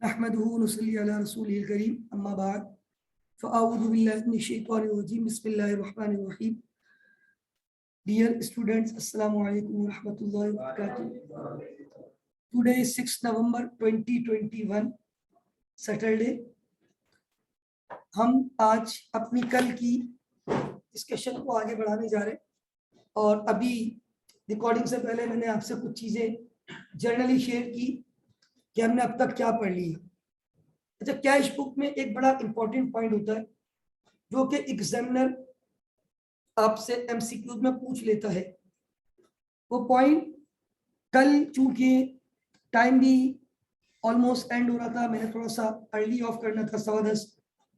अहमदुहु व नसल्ली अला रसूलिल करीम अम्मा बाद फ़अऊज़ु बिल्लाहि मिनश शैतानिर रजीम बिस्मिल्लाहिर रहमानिर रहीम। Dear students, Assalamu alaikum wa rahmatullahi wa barakatuh. Today is 6 November 2021 Saturday. हम आज अपनी कल की डिस्कशन को आगे बढ़ाने जा रहे हैं और अभी रिकॉर्डिंग से पहले मैंने आपसे कुछ चीज़ें जर्नली शेयर की कि हमने अब तक क्या पढ़ लिया। अच्छा, कैश बुक में एक बड़ा इंपॉर्टेंट पॉइंट होता है जो कि एग्जामिनर आपसे एमसीक्यूज में पूछ लेता है। वो पॉइंट कल चूंकि टाइम भी ऑलमोस्ट एंड हो रहा था, मैंने थोड़ा सा अर्ली ऑफ करना था 10:15।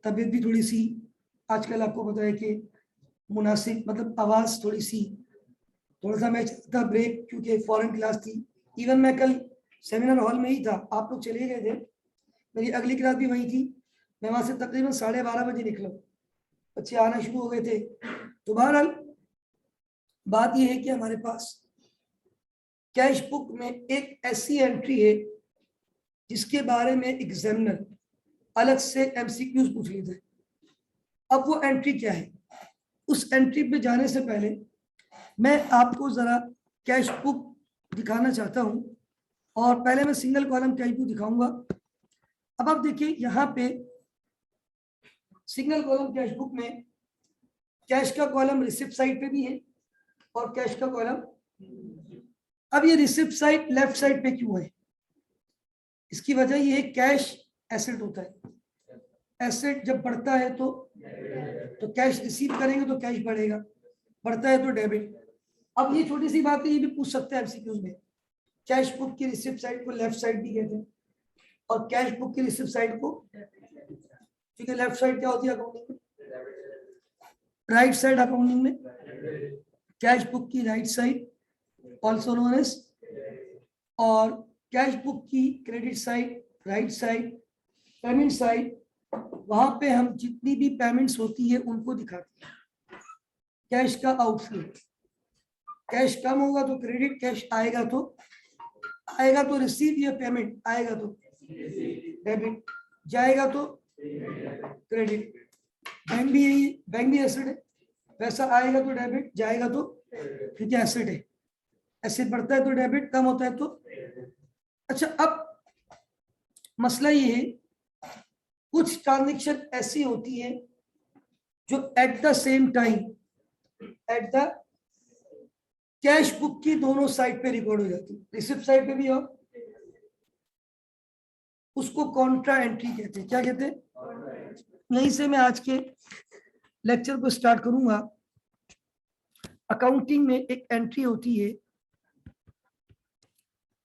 तबीयत भी थोड़ी सी आजकल आपको पता है कि मुनासिब मतलब आवाज़ थोड़ा सा मैं चाहता ब्रेक, क्योंकि फॉरेन क्लास थी। इवन मैं कल सेमिनार हॉल में ही था, आप लोग चले गए थे, मेरी अगली क्लास भी वहीं थी। मैं वहाँ से तकरीबन 12:30 बजे निकला, बच्चे आना शुरू हो गए थे। तो बहरहाल बात यह है कि हमारे पास कैश बुक में एक ऐसी एंट्री है जिसके बारे में एग्जामिनर अलग से एमसीक्यूज पूछ लेता है। अब वो एंट्री क्या है, उस एंट्री पे जाने से पहले मैं आपको जरा कैश बुक दिखाना चाहता हूं और पहले मैं सिंगल कॉलम कैश बुक दिखाऊंगा। अब आप देखिए यहाँ पे सिंगल कॉलम कैश बुक में कैश का कॉलम रिसिप्ट साइड पे भी है और कैश का कॉलम। अब ये रिसिप्ट साइड लेफ्ट साइड पे क्यों है? इसकी वजह ये है कैश एसेट होता है। एसेट जब बढ़ता है तो कैश रिसीव करेंगे तो कैश बढ़ेगा, बढ़ता है तो डेबिट। अब ये छोटी सी बात है, ये भी पूछ सकते हैं एमसीक्यूज में। कैश बुक की रिसिप्ट साइड को लेफ्ट साइड भी कहते हैं और कैश बुक की रिसिप्ट साइड को, क्योंकि लेफ्ट साइड क्या होती है अकाउंटिंग में? राइट साइड अकाउंटिंग में कैश बुक की right side also known as, और कैश बुक की credit side right side. Payment side, वहां पे हम जितनी भी पेमेंट्स होती है उनको दिखाते हैं। कैश का आउटफ्लो, कैश कम होगा तो क्रेडिट, कैश आएगा तो रिसीव या पेमेंट आएगा तो डेबिट, जाएगा तो क्रेडिट। बैंक भी यही, बैंक भी एसेट है, पैसा आएगा तो डेबिट, जाएगा तो, क्योंकि एसेट है। एसेट बढ़ता है तो डेबिट, कम होता है तो। अच्छा, अब मसला ये है, कुछ ट्रांजेक्शन ऐसी होती है जो at the same time at the cash book की दोनों साइड पे रिकॉर्ड हो जाती है, रिसिप्ट साइड पे भी और। उसको कॉन्ट्रा एंट्री कहते हैं। क्या कहते हैं? यहीं से मैं आज के लेक्चर को स्टार्ट करूंगा। अकाउंटिंग में एक एंट्री होती है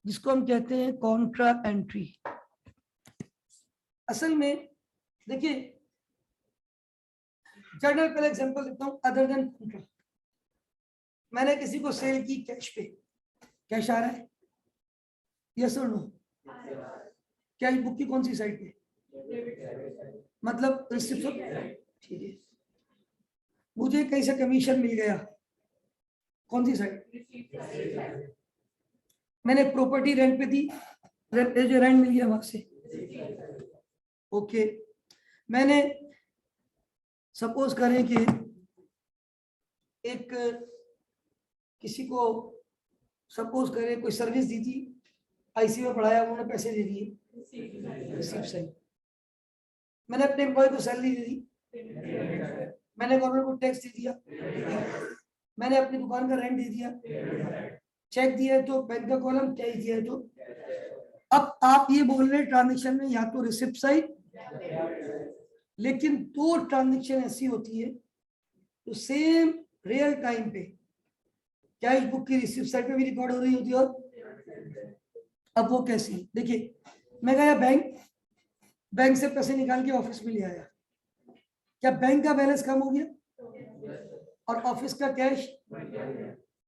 जिसको हम कहते हैं कॉन्ट्रा एंट्री। असल में देखिए, जनरल पहले एग्जांपल देता हूं। अदर देन कॉन्ट्रा, मैंने किसी को सेल की कैश पे, कैश आ रहा है, यस और नो? कैश बुक की कौन सी साइड पे? मतलब रिसिप्ट। ठीक है, मुझे कहीं से कमीशन मिल गया, कौन सी साइड? मैंने प्रॉपर्टी रेंट पे दी, जो रेंट मिल गया वहां से। ओके, मैंने सपोज करें कि एक किसी को सपोज करें कोई सर्विस दी थी, आईसी में पढ़ाया, उन्होंने पैसे दे दिए, रिसीप्ट साइड। मैंने अपने एम्प्लॉय को सैलरी दे दी, मैंने गवर्नमेंट को टैक्स दे दिया, मैंने अपनी दुकान का रेंट दे दिया, चेक दिया है तो बैंक का कॉलम, कैश दिया है तो। अब आप ये बोल रहे हैं ट्रांजेक्शन में या तो रिसिप्ट साइड, लेकिन दो ट्रांजेक्शन ऐसी होती है तो सेम रियल टाइम पे कैश बुक की रिसिप्ट साइड पे भी रिकॉर्ड हो रही होती है। और अब वो कैसी? देखिए, मैं गया बैंक से पैसे निकाल के ऑफिस में ले आया, क्या बैंक का बैलेंस कम हो गया और ऑफिस का कैश?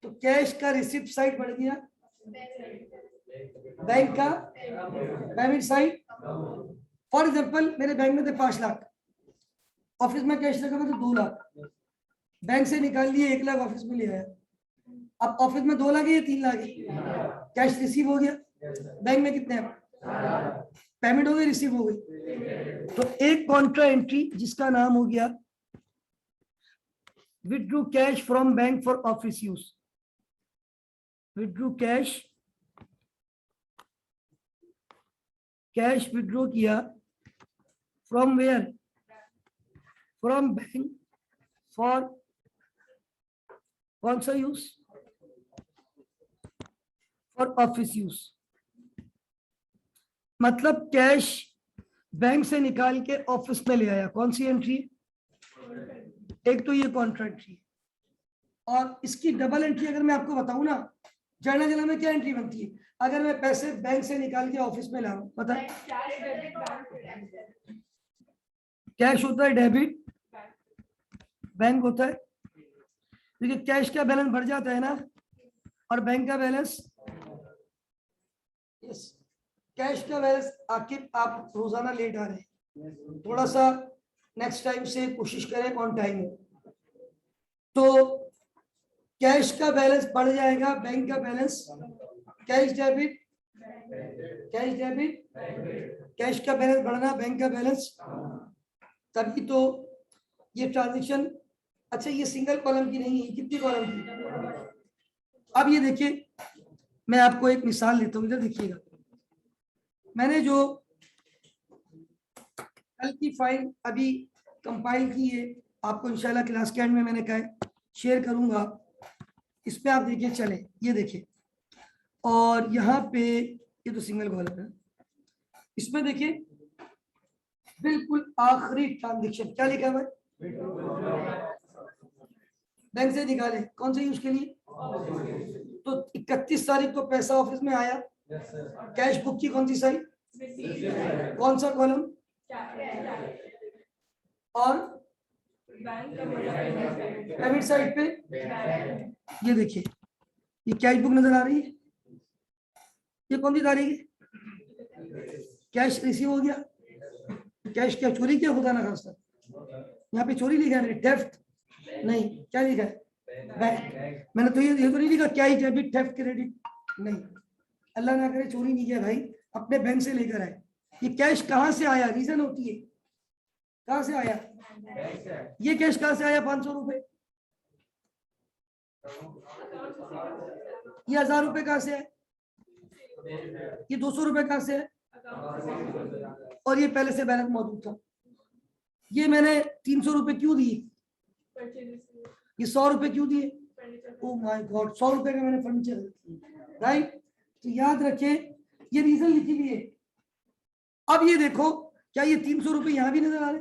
तो कैश का रिसिप्ट साइड बढ़ गया, बैंक का पेमेंट साइड। फॉर एग्जांपल, मेरे बैंक में थे 5 लाख, ऑफिस में कैश रखा था 2 लाख, बैंक से निकाल लिए 1 लाख, ऑफिस में ले आया। अब ऑफिस में 2 लाख है या 3 लाख है? कैश रिसीव हो गया, बैंक में कितने हैं? पेमेंट हो गई, रिसीव हो गई। तो एक कॉन्ट्रा एंट्री जिसका नाम हो गया withdraw cash from bank for office use, withdraw cash withdraw किया from where, from bank for कौन सा यूज, फॉर ऑफिस यूज। मतलब कैश बैंक से निकाल के ऑफिस में ले आया, कौन सी एंट्री? एक तो ये कॉन्ट्रा एंट्री, और इसकी डबल एंट्री अगर मैं आपको बताऊं ना, जर्नल जनरल में क्या एंट्री बनती है? अगर मैं पैसे बैंक से निकाल के ऑफिस में लाऊं, पता है कैश होता है डेबिट, बैंक होता है, क्योंकि कैश का बैलेंस बढ़ जाता है ना, और बैंक का बैलेंस, यस, कैश का बैलेंस आके आप रोजाना लेट आ रहे हैं, थोड़ा सा नेक्स्ट टाइम से कोशिश करें ऑन टाइम। तो कैश का बैलेंस बढ़ जाएगा, बैंक का balance, cash debit, cash debit, cash का बैलेंस बढ़ना, बैंक का बैलेंस, तभी तो ये ट्रांजेक्शन। अच्छा, ये सिंगल कॉलम की नहीं है, कितनी कॉलम की? अब ये देखिए, मैं आपको एक मिसाल देता हूँ, इधर देखिएगा। मैंने जो कल की फाइल अभी कंपाइल की है, आपको इंशाल्लाह क्लास के एंड में मैंने कहा शेयर करूंगा, इस पे आप देखिए, चले ये देखिए, और यहाँ पे ये तो सिंगल कॉलम है, इसमें देखिए बिल्कुल आखिरी ट्रांजेक्शन क्या लिखा हुआ है? बैंक से निकाले, कौन से यूज के लिए? तो 31 तारीख को पैसा ऑफिस में आया, कैश बुक की कौन सी साइड, कौन सा कॉलम, और पेमेंट साइड पे ये देखिए, ये कैश बुक नजर आ रही है, ये कौन सी तारीख है? कैश रिसीव हो गया। कैश क्या चोरी किया? खुदा ना खास्ता, यहाँ पे चोरी लिखा है, थेफ्ट नहीं, क्या लिखा है? बैंक। मैंने तो ये तो नहीं लिखा क्या ही डेबिट थेफ्ट क्रेडिट, नहीं, अल्लाह ना करे चोरी नहीं किया भाई, अपने बैंक से लेकर आए। ये कैश कहाँ से आया? रीजन होती है, कहाँ से आया? ये कैश कहाँ से आया? 500 रुपए। ये 1000 रुपए कहाँ से है? ये 200 रुपए कहाँ से है? और ये पहले से बैलेंस मौजूद था। ये मैंने 300 रुपए क्यों दिए? ये 100 रुपए क्यों दिए? ओ माय गॉड, 100 रुपए का मैंने फर्नीचर, राइट। तो याद रखें, ये रीजन लिखी हुई है। अब ये देखो, क्या ये 300 रुपए यहाँ भी नजर आ रहे?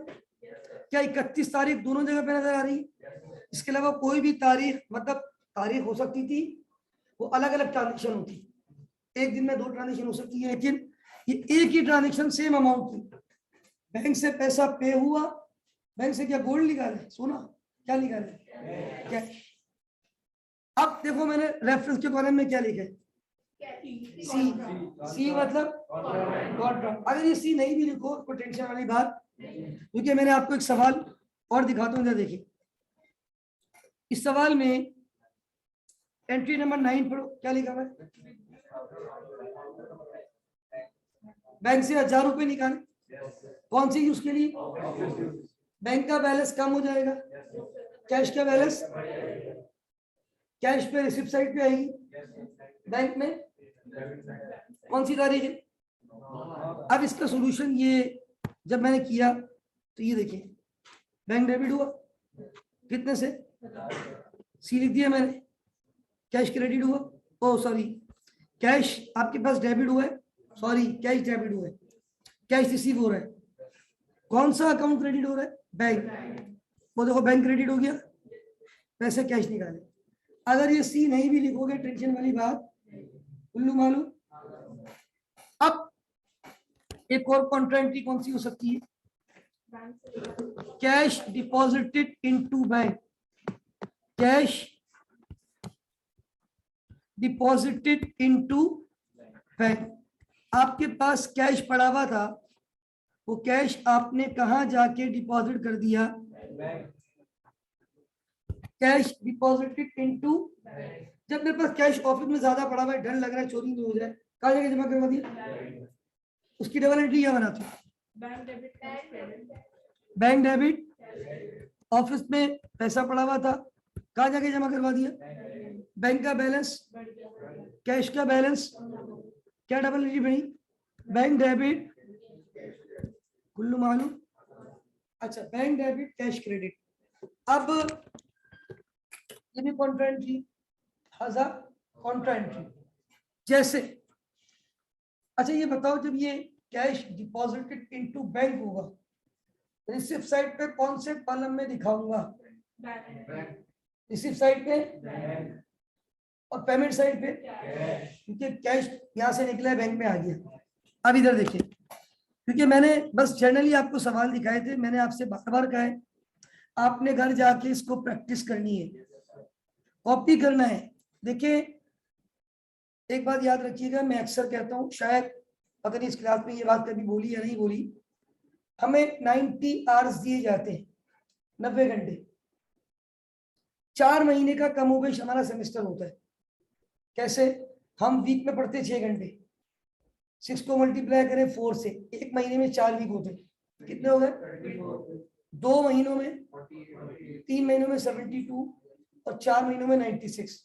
क्या 31 तारीख दोनों जगह पे नजर आ रही? इसके अलावा कोई भी तारीख, मतलब तारीख हो सकती थी, वो अलग अलग ट्रांजेक्शन होती, एक दिन में 2 ट्रांजेक्शन हो सकती है, लेकिन ये एक ही ट्रांजेक्शन सेम अमाउंट की। बैंक से पैसा पे हुआ, बैंक से क्या गोल्ड निकाले, सोना, क्या निकाले? कैश। अब देखो, मैंने रेफरेंस के कॉलम में क्या लिखा है? सी। सी मतलब कॉन्ट्रा। अगर ये सी नहीं भी लिखो कोई टेंशन वाली बात, क्योंकि मैंने आपको एक सवाल और दिखाता हूँ, इधर देखिए। इस सवाल में एंट्री नंबर 9 पढ़ो, क्या लिखा हुआ है? बैंक से 1000 रुपए निकाले, कौन सी यूज के लिए? बैंक का बैलेंस कम हो जाएगा, कैश का बैलेंस, कैश पे रिसिप्ट साइड पे आएगी, बैंक में कौन सी तारीख है? अब इसका सॉल्यूशन ये जब मैंने किया तो ये देखिए, बैंक डेबिट हुआ कितने से? सी लिख दिया मैंने। कैश क्रेडिट हुआ, ओ सॉरी, कैश आपके पास डेबिट हुआ है, सॉरी कैश डेबिट हुआ है, कैश रिसीव हो रहा है, कौन सा अकाउंट क्रेडिट हो रहा है? बैंक। वो देखो बैंक क्रेडिट हो गया, पैसे कैश निकाले। अगर ये सी नहीं भी लिखोगे, टेंशन वाली बात, उल्लू मालूम। अब एक और कॉन्ट्रा एंट्री कौन सी हो सकती है? Cash deposited into bank, cash deposited into bank. आपके पास कैश पड़ा हुआ था, वो कैश आपने कहां जाके डिपॉजिट कर दिया? कैश डिपॉजिटेड इनटू, जब मेरे पास कैश ऑफिस में ज्यादा पड़ा हुआ है, डर लग रहा है चोरी नहीं हो जाए, कहाँ जाके जमा करवा दिया? उसकी डबल एंट्री क्या बनाते हो? बैंक डेबिट, ऑफिस में पैसा पड़ा हुआ था, कहाँ जाके जमा करवा दिया? बैंक का बैलेंस, कैश का बैलेंस, क्या डबल एंट्री बनी? बैंक डेबिट, कुल्लू मालूम। अच्छा, बैंक डेबिट, कैश क्रेडिट। अब ये भी कॉन्ट्रा एंट्री, हाजा कॉन्ट्रा एंट्री। जैसे अच्छा ये बताओ, जब ये कैश डिपॉजिटेड इनटू बैंक होगा, रिसिप्ट साइड पे कौन से कॉलम में दिखाऊंगा? रिसिप्ट साइड पे और पेमेंट साइड पे, क्योंकि कैश यहां से निकला है बैंक में आ गया। अब इधर देखिए, क्योंकि मैंने बस जनरली आपको सवाल दिखाए थे, मैंने आपसे बार बार कहा है आपने घर जाके इसको प्रैक्टिस करनी है, कॉपी करना है। देखिए एक बात याद रखिएगा, मैं अक्सर कहता हूँ, शायद अगर इस क्लास में ये बात कभी बोली या नहीं बोली, हमें 90 आवर्स दिए जाते हैं, 90 घंटे। 4 महीने का कम हो गई हमारा सेमेस्टर होता है। कैसे? हम वीक में पढ़ते 6 घंटे, 6 को मल्टीप्लाई करें 4 से, एक महीने में 4 वीक होते, कितने हो गए? 2 महीनों में, 3 महीनों में 72 और 4 महीनों में 96,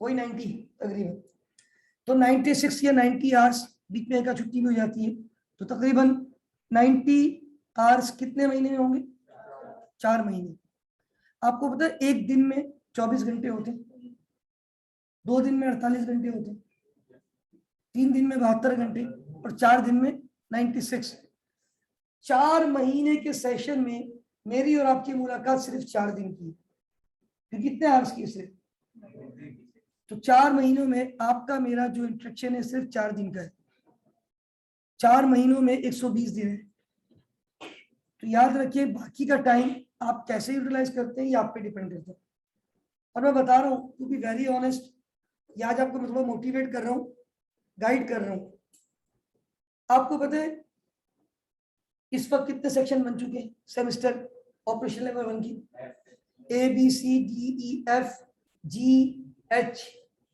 वही 90 तकरीबन। तो 96 या 90 आवर्स बीच में एक छुट्टी भी हो जाती है, तो तकरीबन 90 आवर्स कितने महीने में होंगे? 4 महीने। आपको पता है एक दिन में 24 घंटे होते, 2 दिन में 48 घंटे होते, 3 दिन में 72 घंटे और 4 दिन में 96। 4 महीने के सेशन में मेरी और आपकी मुलाकात सिर्फ 4 दिन की, फिर कितने आवर्स की? सिर्फ। तो 4 महीनों में आपका मेरा जो इंटरेक्शन है सिर्फ 4 दिन का है। 4 महीनों में 120 दिन है। तो याद रखिए, बाकी का टाइम आप कैसे यूटिलाइज करते हैं ये आप पे डिपेंड करता है। और मैं बता रहा हूँ टू बी वेरी ऑनेस्ट, ये आज आपको मैं थोड़ा मोटिवेट कर रहा हूँ, गाइड कर रहा हूँ। आपको पता है इस वक्त कितने सेक्शन बन चुके हैं सेमेस्टर ऑपरेशन लेवल 1 की? A B C D E F G H,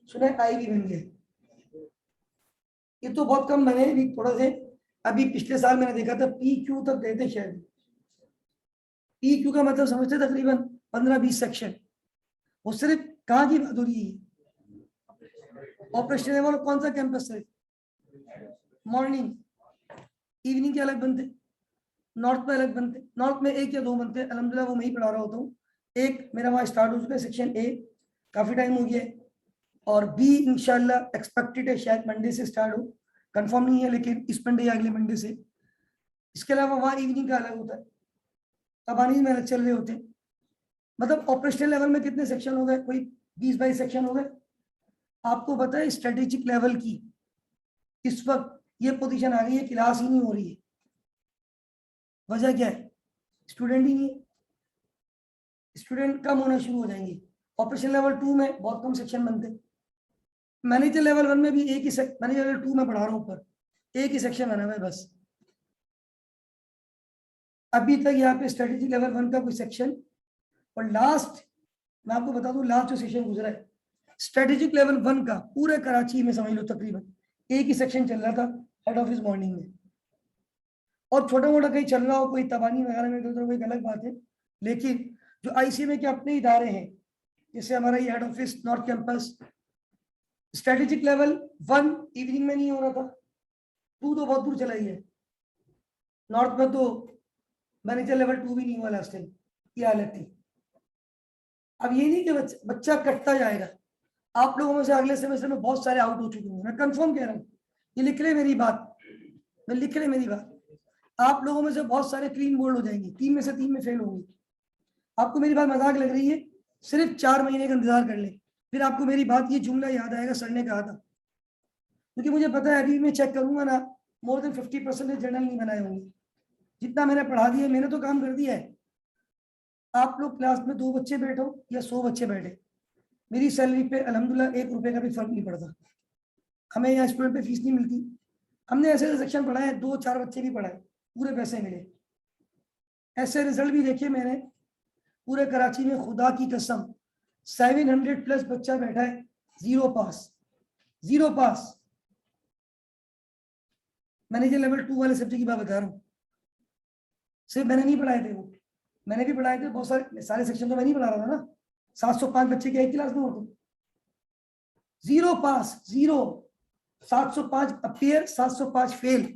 सुना है? I भी बन गया। ये तो बहुत कम बने भी, थोड़ा से अभी पिछले साल मैंने देखा था PQ तक गए थे शायद। PQ का मतलब समझते तकरीबन 15-20 सेक्शन। वो सिर्फ कहाँ की बात हो रही है? Operation level. कौन सा कैंपस है? मॉर्निंग, इवनिंग के अलग बनते, नॉर्थ में अलग बनते। नॉर्थ में 1 या 2 बनते हैं, अल्हम्दुलिल्लाह वो मैं ही पढ़ा रहा होता हूँ। एक मेरा वहाँ स्टार्ट हो चुका है सेक्शन A, काफी टाइम हो गया है, और B इंशाल्लाह एक्सपेक्टेड है शायद मंडे से स्टार्ट हो, कंफर्म नहीं है लेकिन इस मंडे या अगले मंडे से। इसके अलावा वहाँ इवनिंग का अलग होता है, तबानी में अलग चल रहे होते हैं। मतलब ऑपरेशनल लेवल में कितने सेक्शन हो गए? कोई 20-22 सेक्शन हो गए। आपको पता है स्ट्रेटेजिक लेवल की इस वक्त ये पोजीशन आ गई है, क्लास ही नहीं हो रही है। वजह क्या है? स्टूडेंट ही नहीं है, स्टूडेंट कम होना शुरू हो जाएंगे। ऑपरेशन लेवल 2 में बहुत कम सेक्शन बनते हैं। मैनेजर लेवल 1 में भी एक ही मैनेजर लेवल 2 में पढ़ा रहा हूँ, ऊपर एक ही सेक्शन बना हुआ है बस। अभी तक यहाँ पे स्ट्रेटेजिक लेवल 1 का कोई सेक्शन, और लास्ट मैं आपको बता दूं, लास्ट जो सेशन गुजरा है स्ट्रेटेजिक लेवल 1 का पूरे कराची में समझ लो तकरीबन एक ही सेक्शन चल रहा था हेड ऑफिस मॉर्निंग में। और छोटा मोटा कहीं चल रहा हो कोई तबानी वगैरह में तो कोई अलग बात है, लेकिन जो ICMA के अपने इदारे हैं, जैसे हमारा ये head office north campus, strategic level 1 evening में नहीं हो रहा था, 2 तो बहुत दूर चला ही है। नॉर्थ में तो मैनेजर लेवल 2 भी नहीं हुआ लास्ट टाइम, ये हालत थी। अब ये नहीं कि बच्चा कटता जाएगा। आप लोगों में से अगले सेमेस्टर में बहुत सारे आउट हो चुके होंगे, मैं कंफर्म कह रहा हूँ, ये लिख ले मेरी बात, मैं लिख ले मेरी बात। आप लोगों में से बहुत सारे क्लीन बोल्ड हो जाएंगे, 3 में से 3 में फेल होंगे। आपको मेरी बात मजाक लग रही है? सिर्फ 4 महीने का इंतजार कर ले, फिर आपको मेरी बात ये जुमला याद आएगा, सर ने कहा था। क्योंकि मुझे पता है अभी मैं चेक करूंगा ना, मोर देन 50% जर्नल नहीं बनाए होंगे। जितना मैंने पढ़ा दिया, मैंने तो काम कर दिया है। आप लोग क्लास में 2 बच्चे बैठो या 100 बच्चे बैठे, मेरी सैलरी पे अल्हम्दुलिल्लाह 1 रुपए का भी फर्क नहीं पड़ता। हमें यहाँ स्टूडेंट पे फीस नहीं मिलती। हमने ऐसे सेक्शन पढ़ाए, 2-4 बच्चे भी पढ़ाए, पूरे पैसे मिले। ऐसे रिजल्ट भी देखे मैंने पूरे कराची में, खुदा की कसम 700 प्लस बच्चा बैठा है, 0 पास, 0 पास। मैंने जो लेवल 2 वाले सब्जेक्ट की बात बता रहा हूँ, सिर्फ मैंने नहीं पढ़ाए थे वो, मैंने भी पढ़ाए थे बहुत सारे सेक्शन तो मैं नहीं पढ़ा रहा था ना। 705 बच्चे के एक क्लास में होते, 0 पास 0, 705 अपियर 705 फेल।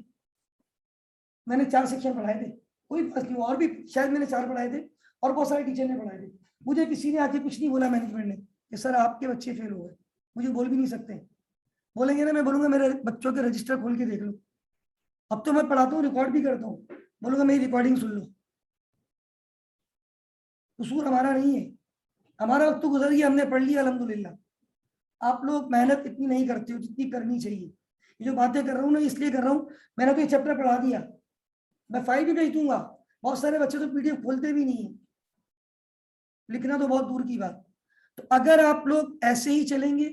मैंने 4 सेक्शन पढ़ाए थे, कोई बात नहीं, और भी शायद मैंने 4 पढ़ाए थे और बहुत सारे टीचर ने पढ़ाए थे। मुझे किसी ने आके कुछ नहीं बोला मैनेजमेंट ने कि सर आपके बच्चे फेल हो गए, मुझे बोल भी नहीं सकते। बोलेंगे ना, मैं बोलूंगा मेरे बच्चों के रजिस्टर खोल के देख लो। अब तो मैं पढ़ाता हूँ, रिकॉर्ड भी करता हूँ, बोलूंगा मेरी रिकॉर्डिंग सुन लो। कसूर हमारा नहीं है, हमारा वक्त तो गुजर गया, हमने पढ़ लिया अल्हम्दुलिल्लाह। आप लोग मेहनत इतनी नहीं करते हो जितनी करनी चाहिए। ये जो बातें कर रहा हूँ ना इसलिए कर रहा हूँ, मैंने तो ये चैप्टर पढ़ा दिया, मैं फाइल भी भेज दूंगा। बहुत सारे बच्चे तो पीडीएफ खोलते भी नहीं है, लिखना तो बहुत दूर की बात। तो अगर आप लोग ऐसे ही चलेंगे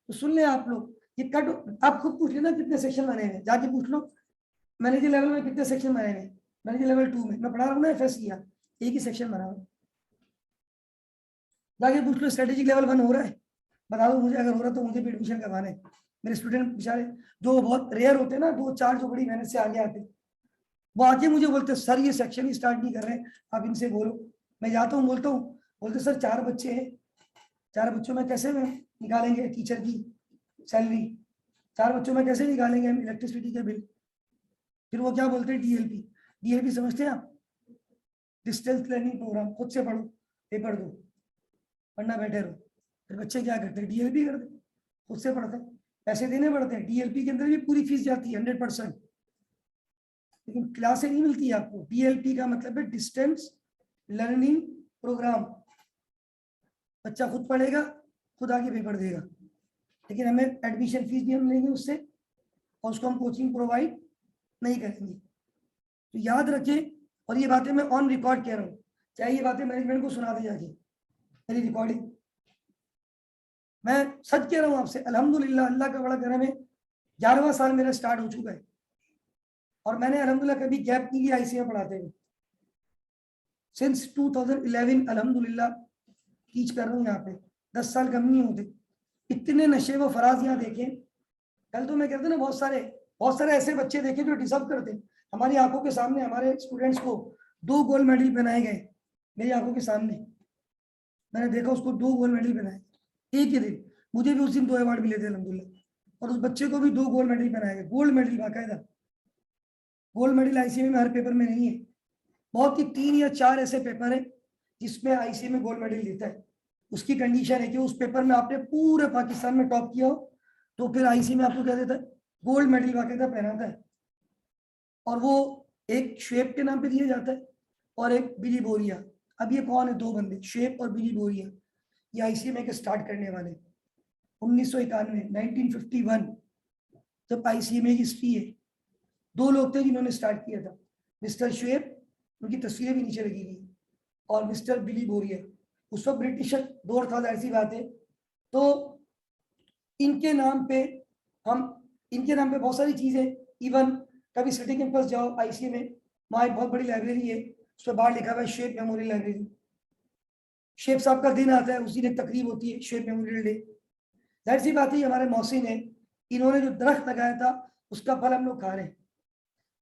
तो सुन लें आप लोग, ये कट आप खुद पूछ लेना कितने सेक्शन बने हैं, जाके पूछ लो मैनेजर लेवल में कितने सेक्शन बने हैं। मैनेजर लेवल 2 में मैं पढ़ा रहा हूँ ना FSCR, एक ही सेक्शन बना हुआ, जाके पूछ लो स्ट्रेटेजिक लेवल 1 हो रहा है, बता दो मुझे, अगर हो रहा तो मुझे भी एडमिशन करवाने। मेरे स्टूडेंट बेचारे जो बहुत रेयर होते हैं ना, 2-4 जो बड़ी मेहनत से आगे आते, वो आके मुझे बोलते सर ये सेक्शन ही स्टार्ट नहीं कर रहे, आप इनसे बोलो। मैं जाता हूँ, बोलता हूँ, बोलते सर 4 बच्चे हैं, 4 बच्चों में कैसे में निकालेंगे टीचर की सैलरी, 4 बच्चों में कैसे निकालेंगे हम इलेक्ट्रिसिटी के बिल। फिर वो क्या बोलते हैं DLP, DLP समझते हैं आप, डिस्टेंस लर्निंग प्रोग्राम, खुद से पढ़ो पेपर दो, पढ़ना बैठे रहो। फिर बच्चे क्या करते हैं, DLP करते, खुद से पढ़ते, पैसे देने पड़ते हैं। DLP के अंदर भी पूरी फीस जाती है 100%, लेकिन क्लासें नहीं मिलती है आपको। DLP का मतलब है डिस्टेंस लर्निंग प्रोग्राम, बच्चा खुद पढ़ेगा, खुद आगे पेपर देगा, लेकिन हमें एडमिशन फीस भी हम लेंगे उससे, और उसको हम कोचिंग प्रोवाइड नहीं करेंगे। तो याद रखें, और ये बातें मैं ऑन रिकॉर्ड कह रहा हूँ, चाहे ये बातें मैनेजमेंट को सुना दे जाके मेरी रिकॉर्डिंग, मैं सच कह रहा हूँ आपसे। अल्हम्दुलिल्लाह, अल्लाह का बड़ा करम है, 11वां साल मेरा स्टार्ट हो चुका है और मैंने अल्हम्दुलिल्लाह कभी गैप नहीं लिया IC में पढ़ाते हुए। सिंस 2011 अल्हम्दुलिल्लाह टीच कर रहा हूँ यहाँ पे, 10 साल कम नहीं होते। इतने नशे व फराज यहाँ देखे, कल तो मैं कहते ना बहुत सारे ऐसे बच्चे देखे जो डिजर्व करते, हमारी आंखों के सामने हमारे स्टूडेंट्स को 2 गोल्ड मेडल पहनाए गए, मेरी आंखों के सामने मैंने देखा उसको 2 गोल्ड मेडल पहनाए एक ही दिन। मुझे भी उस दिन 2 अवार्ड मिले थे अल्हम्दुलिल्लाह, और उस बच्चे को भी 2 गोल्ड मेडल पहनाए गए, गोल्ड मेडल बाकायदा। गोल्ड मेडल ICMA में हर पेपर में नहीं है, बहुत ही 3 या 4 ऐसे पेपर है जिसमें ICMA गोल्ड मेडल देता है। उसकी कंडीशन है कि उस पेपर में आपने पूरे पाकिस्तान में टॉप किया हो तो फिर ICMA आपको क्या देता है, गोल्ड मेडल बाकायदा पहनाता है। और वो एक शुएब के नाम पे दिया जाता है और एक बिली बोरिया। अब ये कौन है, 2 बंदे, शुएब और बिली बोरिया, ये ICMA के स्टार्ट करने वाले। 1991 1951 जब ICMA की हिस्ट्री है, 2 लोग थे जिन्होंने स्टार्ट किया था, मिस्टर शुएब, उनकी तस्वीरें भी नीचे लगी हुई, और मिस्टर बिली बोरिया। उस वक्त ब्रिटिश दौर था, ऐसी बात है। तो इनके नाम पे बहुत सारी चीजें, इवन कभी सिटी कैंपस जाओ ICMA में, वहाँ एक बहुत बड़ी लाइब्रेरी है, उस पर बाहर लिखा हुआ है शेप मेमोरियल लाइब्रेरी। शेप साहब का दिन आता है, उसी दिन तकरीब होती है शेप मेमोरियल डे। जाहिर सी बात है हमारे मौसिन है, इन्होंने जो दरख्त लगाया था उसका फल हम लोग खा रहे हैं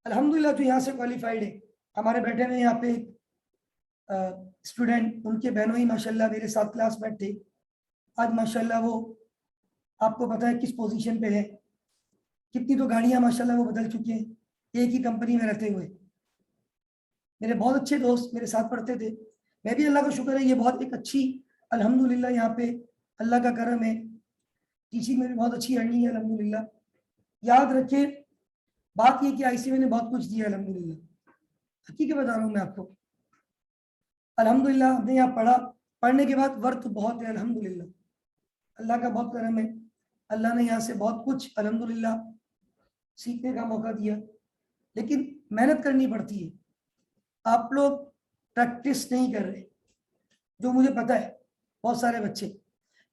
अल्हम्दुलिल्लाह। जो यहाँ से क्वालिफाइड है, हमारे बैठे में यहाँ पे स्टूडेंट, उनके बहनों ही माशाल्लाह मेरे साथ क्लासमेट थे, आज माशाल्लाह वो आपको पता है किस पोजीशन पे है, कितनी तो गाड़ियां माशाल्लाह वो बदल चुकी हैं, एक ही कंपनी में रहते हुए। मेरे बहुत अच्छे दोस्त मेरे साथ पढ़ते थे, मैं भी अल्लाह का शुक्र है ये बहुत एक अच्छी अल्हम्दुलिल्लाह यहाँ पे अल्लाह का करम है, टीचिंग में भी बहुत अच्छी अर्निंग है अल्हम्दुलिल्लाह। याद रखिए, बात ये कि ICMA ने बहुत कुछ दिया अल्हम्दुलिल्लाह, हकीकत बता रहा हूँ मैं आपको। अल्हम्दुलिल्लाह हमने यहाँ पढ़ा, पढ़ने के बाद वर्थ बहुत है अल्हम्दुलिल्लाह, अल्लाह का बहुत करम है। अल्लाह ने यहाँ से बहुत कुछ अल्हम्दुलिल्लाह सीखने का मौका दिया, लेकिन मेहनत करनी पड़ती है। आप लोग प्रैक्टिस नहीं कर रहे, जो मुझे पता है बहुत सारे बच्चे,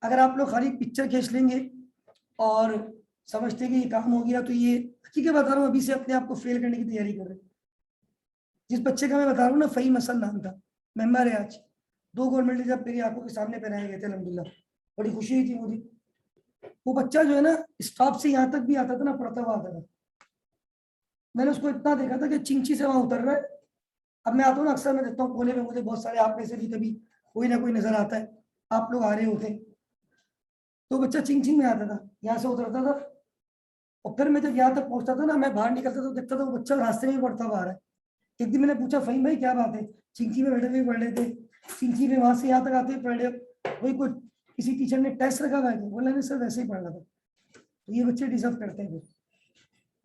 अगर आप लोग खाली पिक्चर खींच लेंगे और समझते कि ये काम हो गया, तो ये हकीकत बता रहा हूँ अभी से अपने आप को फेल करने की तैयारी कर रहे हैं। जिस बच्चे का मैं बता रहा हूँ ना, फ़हीम हसन नाम था, मेंबर है आज, 2 गोल्ड मेडल जब मेरी आंखों के सामने पहनाए गए थे अल्हम्दुलिल्लाह, बड़ी खुशी हुई थी मुझे। वो बच्चा जो है ना, स्टॉप से यहाँ तक भी आता था ना, पढ़ता हुआ आता था, मैंने उसको इतना देखा था कि चिंची से वहां उतर रहा है। अब मैं आता हूँ ना, अक्सर मैं देखता हूँ कोने में, मुझे बहुत सारे आप में से भी कभी कोई ना कोई नजर आता है, आप लोग आ रहे होते, तो बच्चा चिंग में आता था, यहाँ से उतरता था, और फिर मैं जब यहाँ तक पहुंचता था ना, मैं बाहर निकलता तो देखता था वो बच्चा रास्ते में पड़ता हुआ आ रहा है। एक दिन मैंने पूछा, फहीम भाई क्या बात है, चिंकी में बैठे हुए पढ़ रहे थे, चिंकी में वहां से यहाँ तक आते हुए पढ़ रहे हो, वही कुछ किसी टीचर ने टेस्ट रखा हुआ है? बोला नहीं सर, वैसे ही पढ़ रहा था। तो ये बच्चे डिजर्व करते हैं फिर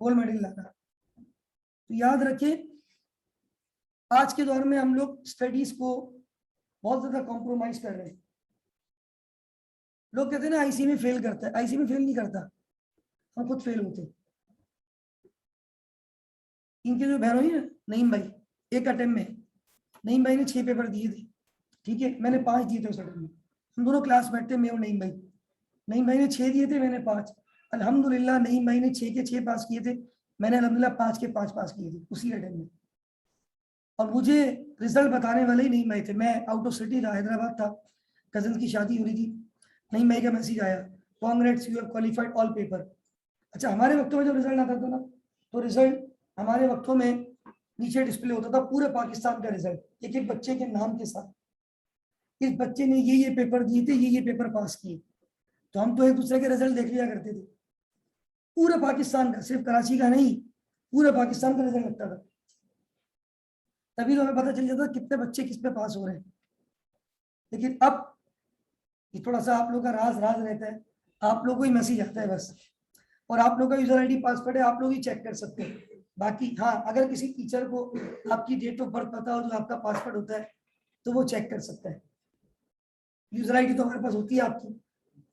गोल्ड मेडल लाना। तो याद रखिए, आज के दौर में हम लोग स्टडीज को बहुत ज्यादा कॉम्प्रोमाइज कर रहे हैं। लोग कहते हैं ना आईसी में फेल करता है, आईसी में फेल नहीं करता, हम खुद फेल होते। इनके जो बहनोई है नईम भाई, एक अटेम्प्ट में नईम भाई ने 6 पेपर दिए थे, ठीक है, मैंने 5 दिए थे उस अटेम्प्ट में। हम दोनों क्लास बैठते, मैं और नईम भाई। नईम भाई ने 6 दिए थे, मैंने 5। अल्हम्दुलिल्लाह नईम भाई ने 6 के 6 पास किए थे, मैंने अल्हम्दुलिल्लाह 5 के 5 पास किए थे उसी अटेम्प्ट में। और मुझे रिजल्ट बताने वाले ही नईम भाई थे। मैं आउट ऑफ सिटी था, हैदराबाद था, कजन की शादी हो रही थी, नईम भाई का मैसेज आया, congrats you have qualified all paper. अच्छा, हमारे वक्तों में जब रिजल्ट आता था ना, तो रिजल्ट हमारे वक्तों में नीचे डिस्प्ले होता था पूरे पाकिस्तान का रिजल्ट, एक एक बच्चे के नाम के साथ, इस बच्चे ने ये पेपर दिए थे, ये पेपर पास किए। तो हम तो एक दूसरे के रिजल्ट देख लिया करते थे, पूरे पाकिस्तान का, सिर्फ कराची का नहीं, पूरे पाकिस्तान का रिजल्ट लगता था। तभी तो हमें पता चल जाता कितने बच्चे किस पे पास हो रहे हैं। लेकिन अब ये थोड़ा सा आप लोग का राज राज रहता है, आप लोग को ही मैसेज आता है बस, और आप लोग का यूजर आईडी पासवर्ड है, आप लोग ही चेक कर सकते हैं। बाकी हाँ, अगर किसी टीचर को आपकी डेट ऑफ बर्थ पता हो, जो आपका पासवर्ड होता है, तो वो चेक कर सकता है। यूजर आईडी तो हमारे पास होती है, आपकी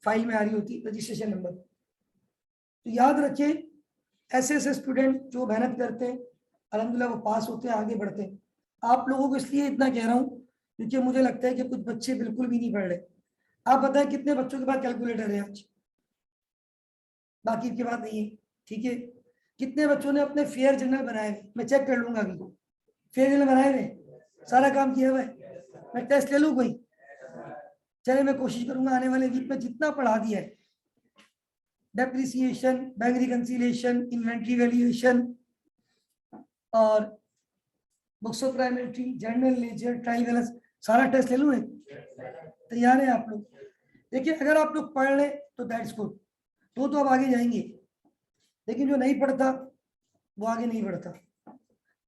फाइल में आ रही होती है, रजिस्ट्रेशन नंबर। तो याद रखिए, ऐसे ऐसे स्टूडेंट जो मेहनत करते हैं, अल्हम्दुलिल्लाह वो पास होते हैं, आगे बढ़ते हैं। आप लोगों को इसलिए इतना कह रहा हूँ क्योंकि मुझे लगता है कि कुछ बच्चे बिल्कुल भी नहीं पढ़ रहे। आप बताएं कितने बच्चों के पास कैलकुलेटर है आज? बाकी की बात नहीं है, ठीक है। कितने बच्चों ने अपने फेयर जर्नल बनाए हुए? मैं चेक कर लूंगा अभी, फेयर जर्नल बनाए हुए, सारा काम किया हुआ है। मैं टेस्ट ले लूँ कोई? चले, मैं कोशिश करूंगा आने वाले वीक में जितना पढ़ा दिया है, depreciation, bank reconciliation, inventory valuation, और books of primary, journal ledger, trial balance, सारा टेस्ट ले लूँ? तैयार है आप लोग? देखिए, अगर आप लोग पढ़ लें तो दैट्स गुड, तो अब आगे जाएंगे। लेकिन जो नहीं पढ़ता वो आगे नहीं बढ़ता।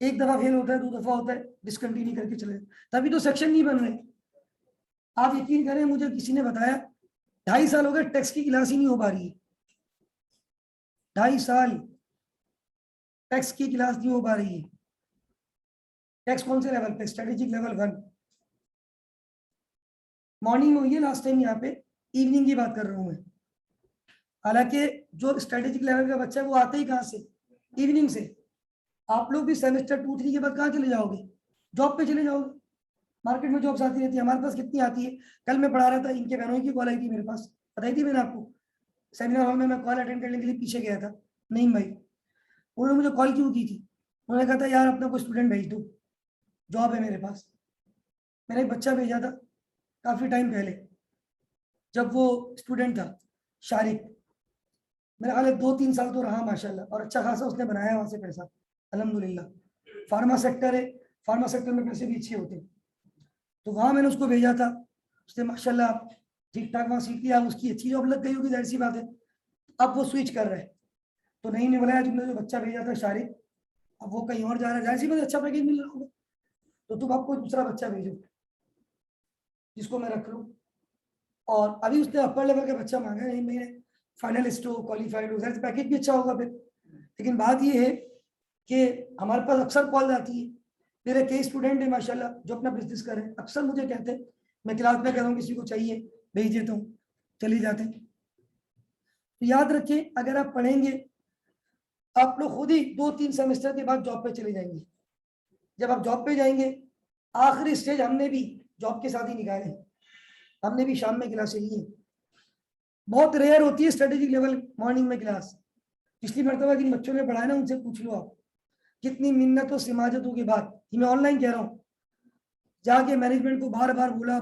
एक दफा फेल होता है, 2 दफा होता है, डिसकंटिन्यू करके चले, तभी तो सेक्शन नहीं बन रहे। आप यकीन करें, मुझे किसी ने बताया 2.5 साल हो गए टैक्स की क्लास ही नहीं हो पा रही है। 2.5 साल टैक्स की क्लास नहीं हो पा रही है। टैक्स कौन से लेवल पे? Strategic level 1। मॉर्निंग में हुई है लास्ट टाइम, यहाँ पे इवनिंग की बात कर रहा हूँ मैं। हालांकि जो स्ट्रेटेजिक लेवल का बच्चा है वो आता ही कहाँ से? इवनिंग से। आप लोग भी सेमेस्टर 2-3 के बाद कहाँ चले जाओगे? जॉब पे चले जाओगे। मार्केट में जॉब्स आती रहती है, हमारे पास कितनी आती है। कल मैं पढ़ा रहा था, इनके बहनों की कॉल आई थी मेरे पास, बताई थी मैंने आपको। सेमिनार हॉल में मैं कॉल अटेंड करने के लिए पीछे गया था, नहीं भाई, उन्होंने मुझे कॉल क्यों की थी? उन्होंने कहा था यार अपना कोई स्टूडेंट भेज दो, जॉब है मेरे पास। मैंने एक बच्चा भेजा था काफ़ी टाइम पहले, जब वो स्टूडेंट था, शारिक। मेरा ख्याल है 2-3 साल तो रहा माशाल्लाह, और अच्छा खासा उसने बनाया वहाँ से पैसा, अल्हम्दुलिल्लाह। फार्मा सेक्टर है, फार्मा सेक्टर में पैसे भी अच्छे होते हैं। तो वहाँ मैंने उसको भेजा था, उसने माशाल्लाह ठीक ठाक वहाँ सीख लिया, उसकी अच्छी जॉब लग गई होगी, जाहिर सी बात है। अब वो स्विच कर रहे हैं, तो नहीं ने बोला तुमने जो बच्चा भेजा था शारिक, अब वो कहीं और जा रहा है, जाहिर सी बात, अच्छा पैकेज मिल रहा होगा, तो तुम आपको दूसरा बच्चा भेजो जिसको मैं रख लूँ। और अभी उसने अपर लेवल का बच्चा मांगा है, नहीं मैंने फाइनलिस्ट हो, क्वालिफाइड हो, जाहिर पैकेज भी अच्छा होगा फिर। लेकिन बात ये है कि हमारे पास अक्सर कॉल आती है, मेरे कई स्टूडेंट हैं माशाल्लाह जो अपना बिजनेस कर रहे हैं, अक्सर मुझे कहते हैं, मैं क्लास में कह रहा हूँ किसी को चाहिए भेज देता हूँ, चली जाते हैं। तो याद रखिए, अगर आप पढ़ेंगे, आप लोग खुद ही 2-3 सेमेस्टर के बाद जॉब पे चले जाएंगे। जब आप जॉब पे जाएंगे, आखिरी स्टेज हमने भी जॉब के साथ ही निकाले, हमने भी शाम में क्लासें ली है। बहुत रेयर होती है स्ट्रेटेजिक लेवल मॉर्निंग में क्लास। पिछली मरतबा जिन बच्चों ने पढ़ाया ना, उनसे पूछ लो आप, कितनी मिन्नतों सिमाजतों के बाद, मैं ऑनलाइन कह रहा हूँ, जाके मैनेजमेंट को बार बार बोला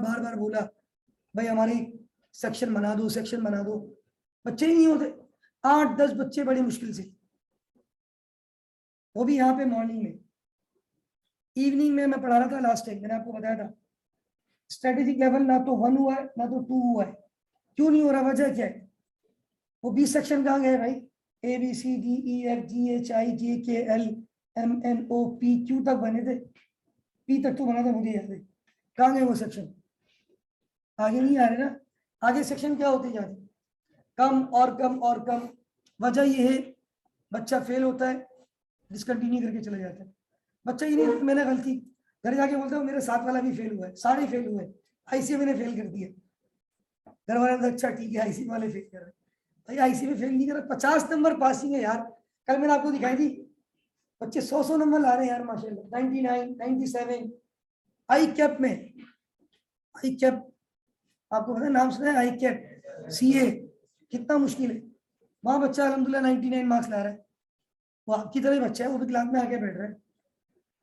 भाई हमारी सेक्शन बना दो, सेक्शन बना दो, बच्चे ही नहीं होते। 8-10 बच्चे बड़ी मुश्किल से, वो भी यहाँ पे मॉर्निंग में। इवनिंग में मैं पढ़ा रहा था लास्ट टाइम, मैंने आपको बताया था स्ट्रेटेजिक लेवल ना तो 1 हुआ है ना तो 2 हुआ है। क्यों नहीं हो रहा, वजह क्या है? वो 20 सेक्शन कहाँ गए भाई? ABCDEFGHIJKLMNOPQ तक बने थे, P तक तो बना था, मुझे याद है। कहाँ गए वो सेक्शन? आगे नहीं आ रहे ना। आगे सेक्शन क्या होते जाते? कम और कम और कम। वजह ये है बच्चा फेल होता है, डिसकंटिन्यू करके चले जाता है। बच्चा ये नहीं, मैंने गलती, घर जाके बोलता हूँ मेरे साथ वाला भी फेल हुआ है, सारे फेल हुए, आईसी मैंने फेल कर दिया। घर वाले अच्छा ठीक है, आईसी वाले फेल कर रहे, भाई आईसी में फेल नहीं कर, 50 नंबर पासिंग है यार। कल मैंने आपको दिखाई थी, बच्चे 100 नंबर ला रहे हैं यार माशाल्लाह, 99, 97। आई कैप में, आई कैप आपको पता है, नाम सुना है? आई कैप CA कितना मुश्किल है। वहां बच्चा अल्हम्दुलिल्लाह 99 मार्क्स ला रहा है। वो आपकी तरह बच्चा है, वो भी क्लास में आके बैठ रहा है,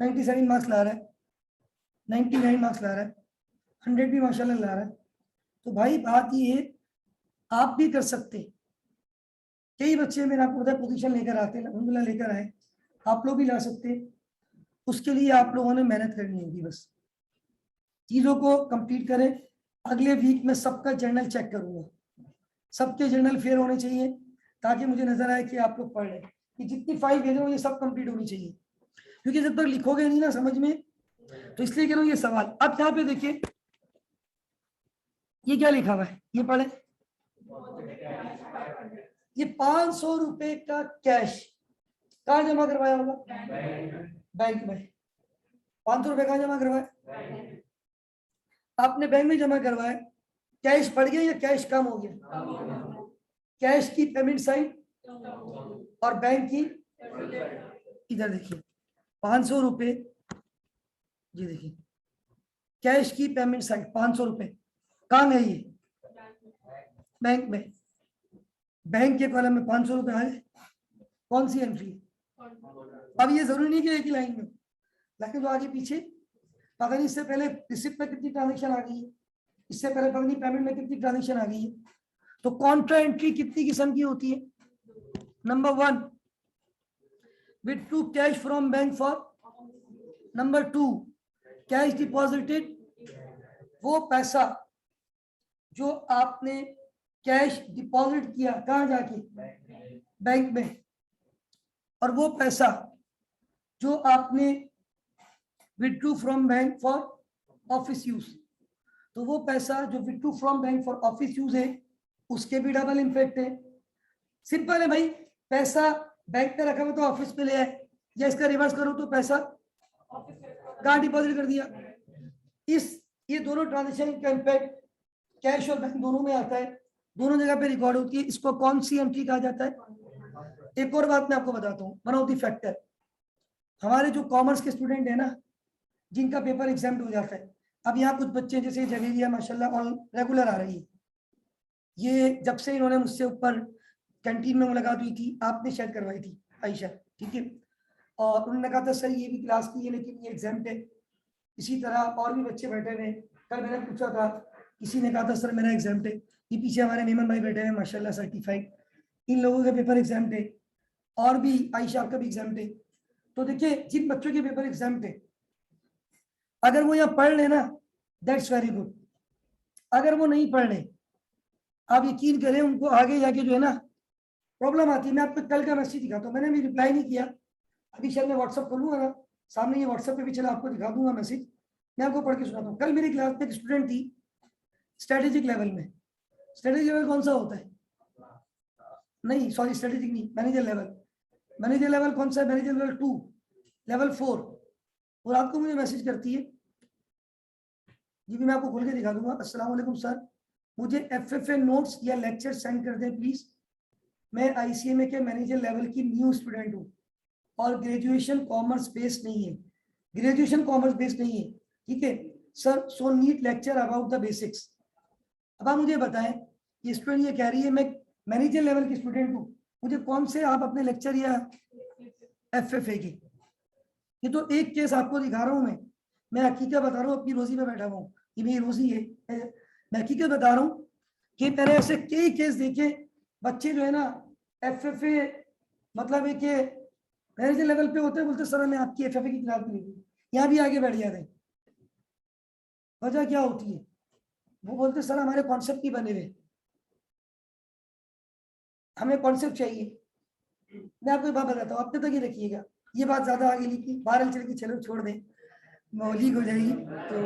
97 मार्क्स ला रहा है, 99 मार्क्स ला रहा है, 100 भी माशाल्लाह ला रहा है। तो भाई बात ये आप भी कर सकते। कई बच्चे मेरे आपको पता है पोजीशन लेकर आते हैं, अल्हम्दुलिल्लाह लेकर आए, आप लोग भी ला सकते। उसके लिए आप लोगों ने मेहनत करनी होगी, बस चीज़ों को कंप्लीट करें। अगले वीक में सबका जर्नल चेक करूंगा, सबके जर्नल फेयर होने चाहिए, ताकि मुझे नजर आए कि आप लोग पढ़ रहे हैं। कि जितनी फाइल भेज रहा हूँ ये सब कंप्लीट होनी चाहिए, क्योंकि जब तक लिखोगे नहीं ना समझ में, तो इसलिए कह रहा हूँ ये सवाल। अब यहाँ पे देखिए ये क्या लिखा हुआ है, ये पढ़े। ये 500 रुपए का कैश कहाँ जमा करवाया होगा? बैंक में। 500 रुपए कहाँ जमा करवाया? आपने बैंक में जमा करवाया, कैश बढ़ गया या कैश कम हो गया? कैश की पेमेंट साइड और बैंक की, इधर देखिए 500 रुपए, ये देखिए कैश की पेमेंट साइड 500 रुपए कहाँ है? ये बैंक में। बैंक के कॉलम में 500 रुपए आए, कौन सी एंट्री? अब ये जरूरी नहीं कि एक ही लाइन में, लेकिन तो आगे पीछे पता नहीं, इससे पहले रिसिप्ट में कितनी ट्रांजेक्शन आ गई है, इससे पहले पता नहीं पेमेंट में कितनी ट्रांजेक्शन आ गई है। तो कॉन्ट्रा एंट्री कितनी किस्म की होती है? Number 1 withdraw cash from bank for, number 2 cash deposited, वो पैसा जो आपने कैश डिपॉजिट किया कहाँ जाके? बैंक में। और वो पैसा जो आपने withdraw from bank for office use, तो वो पैसा जो withdraw from bank for office use है, उसके भी डबल इम्पैक्ट है। सिंपल है भाई, पैसा बैंक में रखा हुआ तो ऑफिस में ले आए, या इसका रिवर्स करो तो पैसा कहाँ डिपॉजिट कर दिया। ये दोनों ट्रांजेक्शन का इम्पैक्ट कैश और बैंक दोनों में आता है, दोनों जगह पे रिकॉर्ड होती है। इसको कौन सी एंट्री कहा जाता है? एक और बात मैं आपको बताता हूँ, वन ऑफ द फैक्टर, हमारे जो कॉमर्स के स्टूडेंट है ना, जिनका पेपर एग्जाम हो जाता है, अब यहाँ कुछ बच्चे जैसे जवेरिया माशाल्लाह ऑन रेगुलर आ रही है, ये जब से इन्होंने मुझसे ऊपर कैंटीन में मुलाकात हुई थी, आपने शायद करवाई थी आयशा, ठीक है, और उन्होंने कहा था सर ये भी क्लास की है लेकिन ये एग्जाम है। इसी तरह और भी बच्चे बैठे हुए, कल मैंने पूछा था, किसी ने कहा था सर मेरा एग्जाम है। ये पीछे हमारे मेमन भाई बैठे हुए माशाल्लाह सर्टिफाइड, इन लोगों का पेपर एग्जाम है, और भी आयशा आपका भी एग्जाम है। तो देखिए जिन बच्चों के पेपर एग्जाम है, अगर वो यहाँ पढ़ लेना दैट्स वेरी गुड, अगर वो नहीं पढ़ ले आप यकीन करें उनको आगे जाके जो है ना प्रॉब्लम आती है। मैं आपको कल का मैसेज दिखाता हूँ, मैंने भी रिप्लाई नहीं किया, अभी शायद मैं व्हाट्सअप खोलूंगा ना सामने, ये व्हाट्सएप पे भी चला, आपको दिखा दूंगा मैसेज, मैं आपको पढ़ के सुनाता हूँ। कल मेरी क्लास में एक स्टूडेंट थी स्ट्रेटेजिक लेवल में। स्ट्रेटेजिक लेवल कौन सा होता है? नहीं सॉरी स्ट्रेटेजिक नहीं, मैनेजर लेवल। मैनेजर लेवल कौन सा है? Manager level 2, level 4। और आपको मुझे मैसेज करती है, जी भी मैं आपको खोल के दिखा दूंगा, अस्सलाम वालेकुम सर, मुझे FFA नोट्स या लेक्चर सेंड कर दें प्लीज, मैं ICMA के मैनेजर लेवल की न्यू स्टूडेंट हूँ और ग्रेजुएशन कॉमर्स बेस्ड नहीं है, ग्रेजुएशन कॉमर्स बेस्ड नहीं है, ठीक है sir, so need lecture about the basics. अब आप मुझे बताएं, ये स्टूडेंट ये कह रही है मैं मैनेजर लेवल की स्टूडेंट हूँ, मुझे कौन से आप अपने लेक्चर या FFA की, ये तो एक केस आपको दिखा रहा हूँ मैं हकीकत बता रहा हूँ, अपनी रोजी में बैठा हुआ हूँ, ये मेरी रोजी है, मैं हकीकत बता रहा हूँ कि मैंने ऐसे कई केस देखे, बच्चे जो है ना FFA मतलब है कि मैनेजर लेवल पे होते हैं, बोलते सर हमें आपकी एफएफए की क्लास मिली, यहाँ भी आगे बैठ जाते हैं। वजह क्या होती है? वो बोलते सर हमारे कॉन्सेप्ट नहीं बने हुए, हमें कॉन्सेप्ट चाहिए। मैं आपको एक बात बताता हूँ, अपने तक ही रखिएगा, ये बात ज्यादा आगे लिखी बाहर चल के, चलो छोड़ दें, लीक हो जाएगी तो